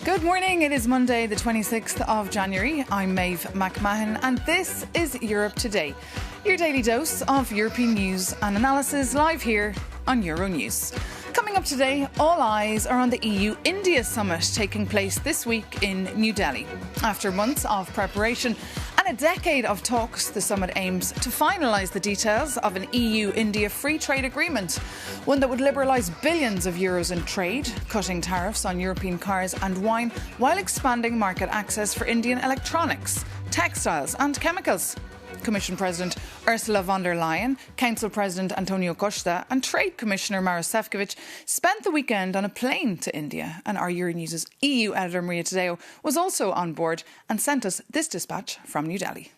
Good morning. It is Monday, the 26th of January. I'm Maeve McMahon, and this is Europe Today, your daily dose of European news and analysis live here on Euronews. Coming up today, all eyes are on the EU-India summit taking place this week in New Delhi. After months of preparation and a decade of talks, the summit aims to finalise the details of an EU-India free trade agreement, one that would liberalise billions of euros in trade, cutting tariffs on European cars and wine while expanding market access for Indian electronics, textiles and chemicals. Commission President Ursula von der Leyen, Council President Antonio Costa and Trade Commissioner Maros Sefcovic spent the weekend on a plane to India, and our Euronews EU editor Maria Tadeo was also on board and sent us this dispatch from New Delhi.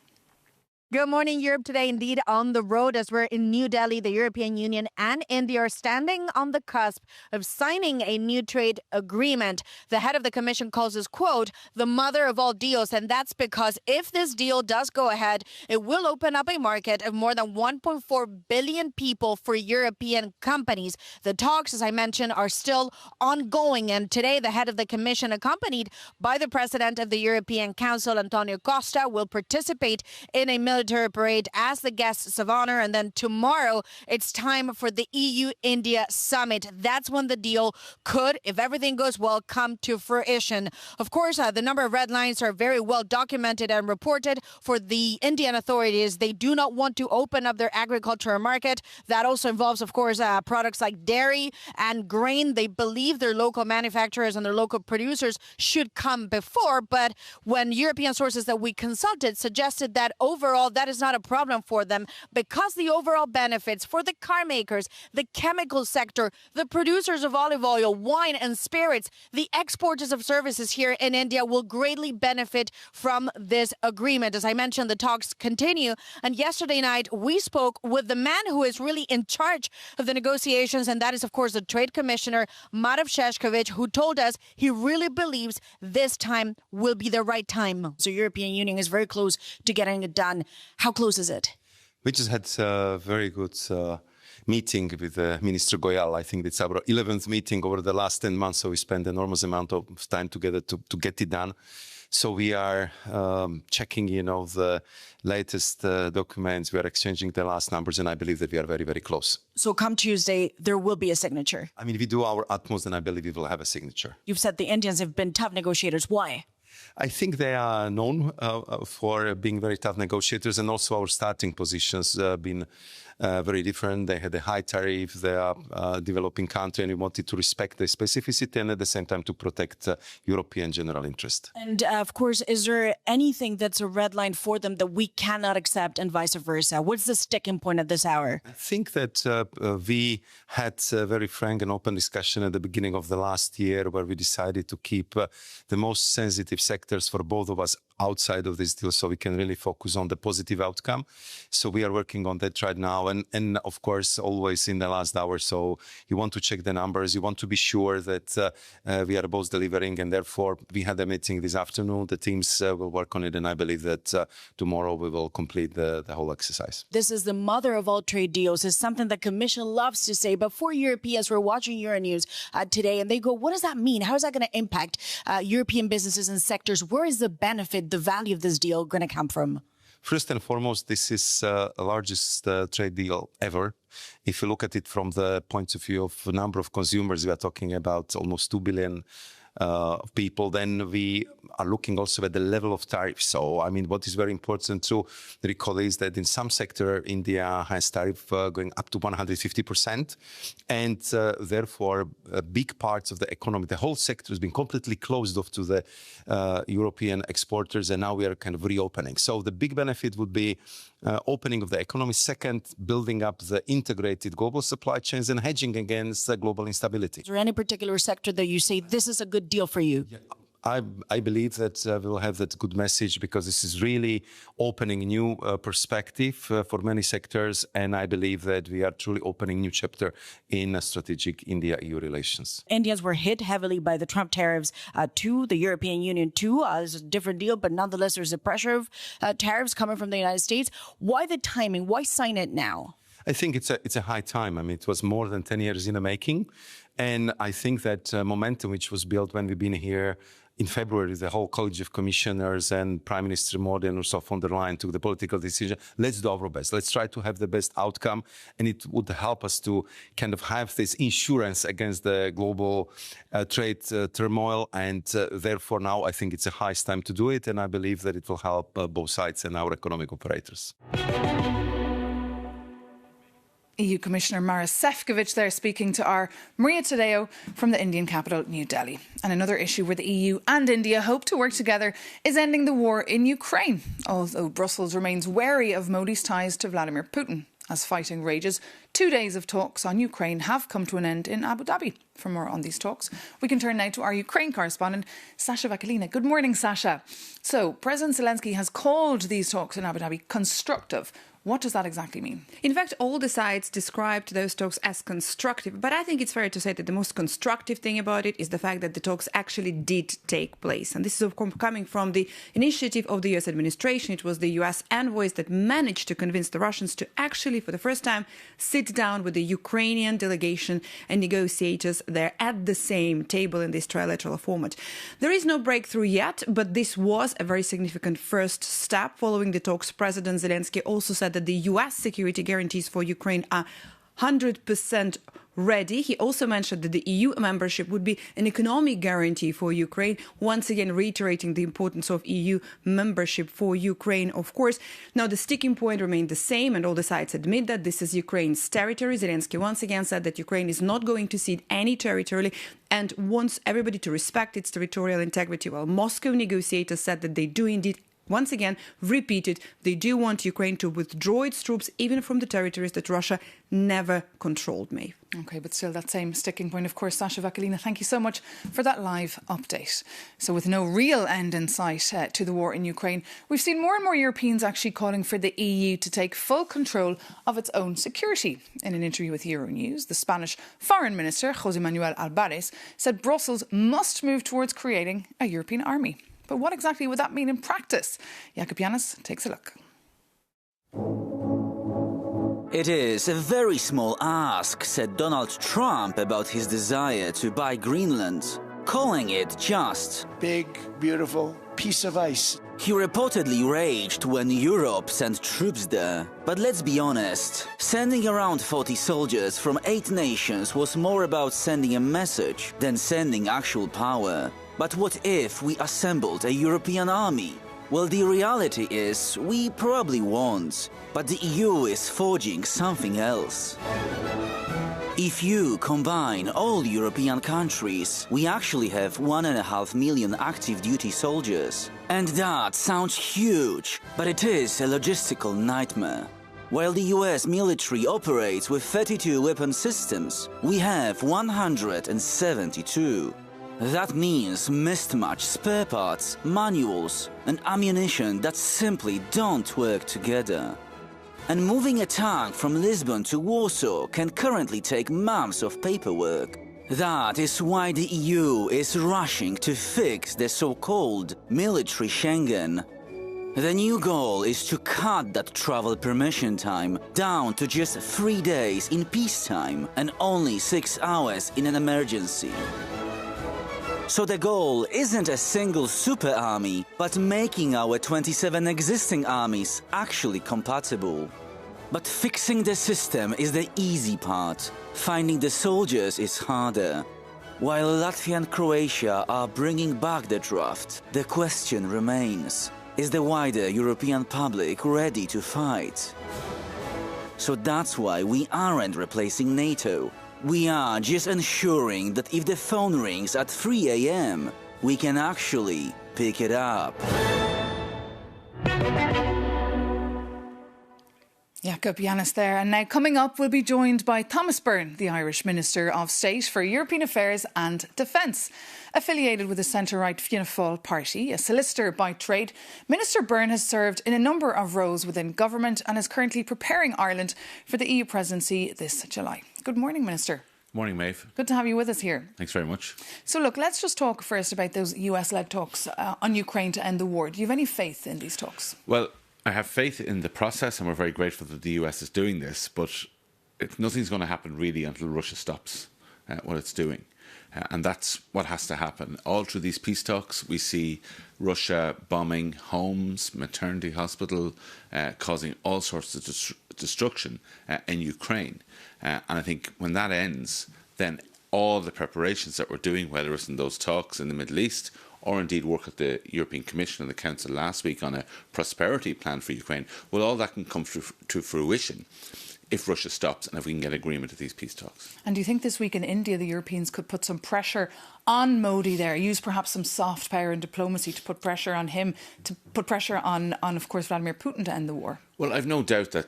Good morning, Europe Today. Indeed, on the road as we're in New Delhi, the European Union and India are standing on the cusp of signing a new trade agreement. The head of the Commission calls this, quote, the mother of all deals. And that's because if this deal does go ahead, it will open up a market of more than 1.4 billion people for European companies. The talks, as I mentioned, are still ongoing. And today, the head of the Commission, accompanied by the President of the European Council, Antonio Costa, will participate in a military parade as the guests of honor. And then tomorrow, it's time for the EU-India summit. That's when the deal could, if everything goes well, come to fruition. Of course, the number of red lines are very well documented and reported for the Indian authorities. They do not want to open up their agricultural market. That also involves, of course, products like dairy and grain. They believe their local manufacturers and their local producers should come before. But when European sources that we consulted suggested that overall that is not a problem for them because the overall benefits for the car makers, the chemical sector, the producers of olive oil, wine and spirits, the exporters of services here in India will greatly benefit from this agreement. As I mentioned, the talks continue. And yesterday night, we spoke with the man who is really in charge of the negotiations. And that is, of course, the Trade Commissioner, Maros Sefcovic, who told us he really believes this time will be the right time. So European Union is very close to getting it done. How close is it? We just had a very good meeting with Minister Goyal. I think it's our 11th meeting over the last 10 months, so we spent an enormous amount of time together to get it done. So we are checking, the latest documents. We are exchanging the last numbers, and I believe that we are very, very close. So come Tuesday, there will be a signature. I mean, we do our utmost, and I believe we will have a signature. You've said the Indians have been tough negotiators. Why? I think they are known for being very tough negotiators, and also our starting positions been very different. They had a high tariff, they are a developing country, and we wanted to respect the specificity and at the same time to protect European general interest. And of course, is there anything that's a red line for them that we cannot accept and vice versa? What's the sticking point at this hour? I think that we had a very frank and open discussion at the beginning of the last year where we decided to keep the most sensitive sectors for both of us outside of this deal so we can really focus on the positive outcome. So we are working on that right now. And of course, always in the last hour. So you want to check the numbers. You want to be sure that we are both delivering. And therefore, we had a meeting this afternoon. The teams will work on it. And I believe that tomorrow we will complete the whole exercise. This is the mother of all trade deals. It's something the Commission loves to say. But for Europeans, we're watching Euronews today and they go, what does that mean? How is that going to impact European businesses and sectors? Where is the benefit, the value of this deal going to come from? First and foremost, this is the largest trade deal ever. If you look at it from the point of view of the number of consumers, we are talking about almost 2 billion people. Then we are looking also at the level of tariffs. So, I mean, what is very important to recall is that in some sector, India has tariff going up to 150%. And therefore, big parts of the economy, the whole sector has been completely closed off to the European exporters. And now we are kind of reopening. So the big benefit would be opening of the economy. Second, building up the integrated global supply chains and hedging against global instability. Is there any particular sector that you say this is a good deal for you? Yeah. I believe that we'll have that good message because this is really opening a new perspective for many sectors, and I believe that we are truly opening a new chapter in strategic India-EU relations. Indians were hit heavily by the Trump tariffs too, the European Union too. It's a different deal, but nonetheless, there's a pressure of tariffs coming from the United States. Why the timing? Why sign it now? I think it's a high time. I mean, it was more than 10 years in the making. And I think that momentum which was built when we've been here in February, the whole College of Commissioners and Prime Minister Modi and Ursula von der Leyen took the political decision. Let's do our best. Let's try to have the best outcome. And it would help us to kind of have this insurance against the global trade turmoil. And therefore, now I think it's a high time to do it. And I believe that it will help both sides and our economic operators. EU Commissioner Maros Šefčovič there speaking to our Maria Tadeo from the Indian capital, New Delhi. And another issue where the EU and India hope to work together is ending the war in Ukraine, although Brussels remains wary of Modi's ties to Vladimir Putin. As fighting rages, 2 days of talks on Ukraine have come to an end in Abu Dhabi. For more on these talks, we can turn now to our Ukraine correspondent, Sasha Vakalina. Good morning, Sasha. So, President Zelensky has called these talks in Abu Dhabi constructive. What does that exactly mean? In fact, all the sides described those talks as constructive. But I think it's fair to say that the most constructive thing about it is the fact that the talks actually did take place. And this is, of course, coming from the initiative of the US administration. It was the US envoys that managed to convince the Russians to actually, for the first time, sit down with the Ukrainian delegation and negotiators there at the same table in this trilateral format. There is no breakthrough yet, but this was a very significant first step. Following the talks, President Zelensky also said that the US security guarantees for Ukraine are 100% ready. He also mentioned that the EU membership would be an economic guarantee for Ukraine, once again reiterating the importance of EU membership for Ukraine, of course. Now, the sticking point remained the same, and all the sides admit that this is Ukraine's territory. Zelensky once again said that Ukraine is not going to cede any territory and wants everybody to respect its territorial integrity, while Moscow negotiators said that they do indeed once again repeated they do want Ukraine to withdraw its troops even from the territories that Russia never controlled, Maeve. OK, but still that same sticking point, of course. Sasha Vakalina, thank you so much for that live update. So with no real end in sight to the war in Ukraine, we've seen more and more Europeans actually calling for the EU to take full control of its own security. In an interview with Euronews, the Spanish Foreign Minister, José Manuel Álvarez, said Brussels must move towards creating a European army. But what exactly would that mean in practice? Jakub Janis takes a look. It is a very small ask, said Donald Trump about his desire to buy Greenland, calling it just big, beautiful piece of ice. He reportedly raged when Europe sent troops there. But let's be honest, sending around 40 soldiers from 8 nations was more about sending a message than sending actual power. But what if we assembled a European army? Well, the reality is, we probably won't. But the EU is forging something else. If you combine all European countries, we actually have 1.5 million active duty soldiers. And that sounds huge, but it is a logistical nightmare. While the US military operates with 32 weapon systems, we have 172. That means mismatched spare parts, manuals, and ammunition that simply don't work together. And moving a tank from Lisbon to Warsaw can currently take months of paperwork. That is why the EU is rushing to fix the so-called military Schengen. The new goal is to cut that travel permission time down to just 3 days in peacetime and only 6 hours in an emergency. So the goal isn't a single super army, but making our 27 existing armies actually compatible. But fixing the system is the easy part. Finding the soldiers is harder. While Latvia and Croatia are bringing back the draft, the question remains, is the wider European public ready to fight? So that's why we aren't replacing NATO. We are just ensuring that if the phone rings at 3 a.m., we can actually pick it up. Jacob Yanis there. And now coming up, we'll be joined by Thomas Byrne, the Irish Minister of State for European Affairs and Defence. Affiliated with the centre-right Fianna Fáil party, a solicitor by trade, Minister Byrne has served in a number of roles within government and is currently preparing Ireland for the EU presidency this July. Good morning, Minister. Morning, Maeve. Good to have you with us here. Thanks very much. So look, let's just talk first about those US-led talks on Ukraine to end the war. Do you have any faith in these talks? Well, I have faith in the process and we're very grateful that the US is doing this, but nothing's going to happen really until Russia stops what it's doing. And that's what has to happen. All through these peace talks, we see Russia bombing homes, maternity hospital, causing all sorts of destruction in Ukraine. And I think when that ends, then all the preparations that we're doing, whether it's in those talks in the Middle East or indeed work at the European Commission and the Council last week on a prosperity plan for Ukraine, well, all that can come to fruition if Russia stops and if we can get agreement at these peace talks. And do you think this week in India the Europeans could put some pressure on Modi there, use perhaps some soft power and diplomacy to put pressure on him, to put pressure on of course, Vladimir Putin to end the war? Well, I've no doubt that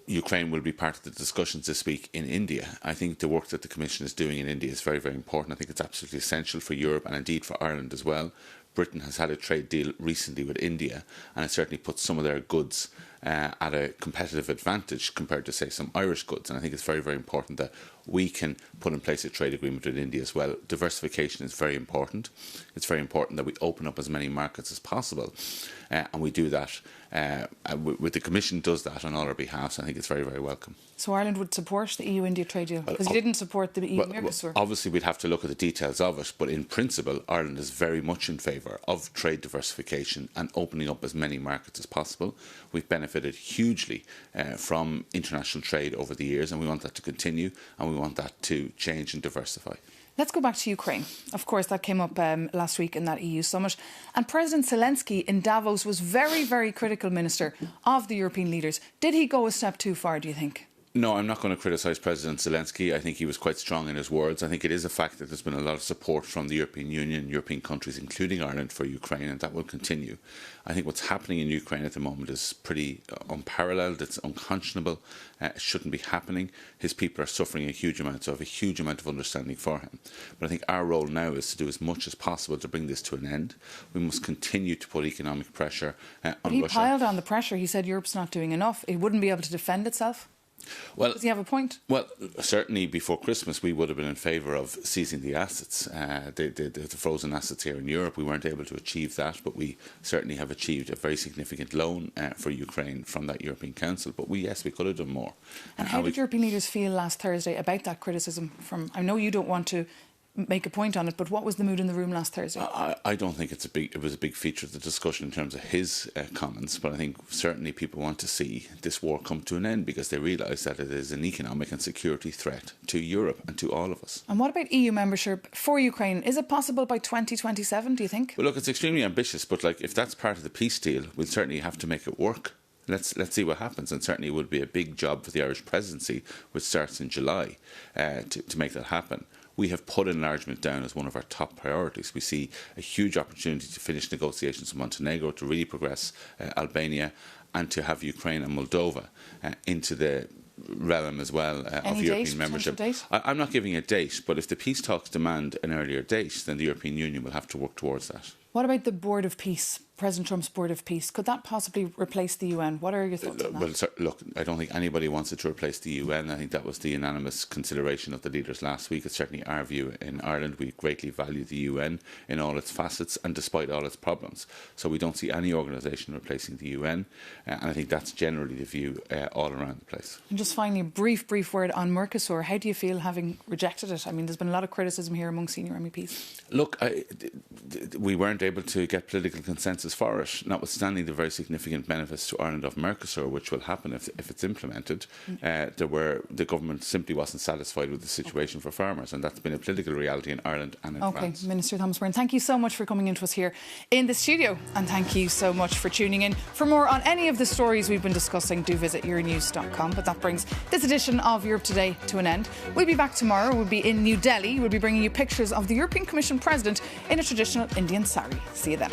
Ukraine will be part of the discussions this week in India. I think the work that the Commission is doing in India is very, very important. I think it's absolutely essential for Europe and indeed for Ireland as well. Britain has had a trade deal recently with India, and it certainly puts some of their goods at a competitive advantage compared to, say, some Irish goods. And I think it's very, very important that we can put in place a trade agreement with India as well. Diversification is very important. It's very important that we open up as many markets as possible. And we do that, with the Commission does that on all our behalf. So I think it's very, very welcome. So Ireland would support the EU-India trade deal? Because you didn't support the EU-Mercosur. Obviously, we'd have to look at the details of it. But in principle, Ireland is very much in favour of trade diversification and opening up as many markets as possible. We've benefited hugely from international trade over the years, and we want that to continue, and we want that to change and diversify. Let's go back to Ukraine. Of course, that came up last week in that EU summit. And President Zelensky in Davos was very, very critical, Minister, of the European leaders. Did he go a step too far, do you think? No, I'm not going to criticise President Zelensky. I think he was quite strong in his words. I think it is a fact that there's been a lot of support from the European Union, European countries, including Ireland, for Ukraine, and that will continue. I think what's happening in Ukraine at the moment is pretty unparalleled. It's unconscionable. It shouldn't be happening. His people are suffering a huge amount, so I have a huge amount of understanding for him. But I think our role now is to do as much as possible to bring this to an end. We must continue to put economic pressure on Russia. He piled on the pressure. He said Europe's not doing enough. It wouldn't be able to defend itself. Well, does he have a point? Well, certainly before Christmas we would have been in favour of seizing the assets, the frozen assets here in Europe. We weren't able to achieve that, but we certainly have achieved a very significant loan for Ukraine from that European Council. But yes, we could have done more. And how did European leaders feel last Thursday about that criticism from, I know you don't want to make a point on it, but what was the mood in the room last Thursday? I don't think it was a big feature of the discussion in terms of his comments, but I think certainly people want to see this war come to an end because they realise that it is an economic and security threat to Europe and to all of us. And what about EU membership for Ukraine? Is it possible by 2027, do you think? Well, look, it's extremely ambitious, but if that's part of the peace deal, we'll certainly have to make it work. Let's see what happens, and certainly it would be a big job for the Irish presidency, which starts in July, to make that happen. We have put enlargement down as one of our top priorities. We see a huge opportunity to finish negotiations with Montenegro, to really progress Albania, and to have Ukraine and Moldova into the realm as well of European membership. I'm not giving a date, but if the peace talks demand an earlier date, then the European Union will have to work towards that. What about the Board of Peace, President Trump's Board of Peace? Could that possibly replace the UN? What are your thoughts on that? Well, look, I don't think anybody wants it to replace the UN. I think that was the unanimous consideration of the leaders last week. It's certainly our view in Ireland. We greatly value the UN in all its facets and despite all its problems. So we don't see any organisation replacing the UN. And I think that's generally the view all around the place. And just finally, a brief word on Mercosur. How do you feel having rejected it? I mean, there's been a lot of criticism here among senior MEPs. Look, we weren't able to get political consensus for it, notwithstanding the very significant benefits to Ireland of Mercosur, which will happen if it's implemented. The government simply wasn't satisfied with the situation for farmers, and that's been a political reality in Ireland and in France. Minister Thomas Byrne, thank you so much for coming into us here in the studio, and thank you so much for tuning in. For more on any of the stories we've been discussing, do visit Euronews.com. But that brings this edition of Europe Today to an end. We'll be back tomorrow. We'll be in New Delhi. We'll be bringing you pictures of the European Commission President in a traditional Indian sari. See you then.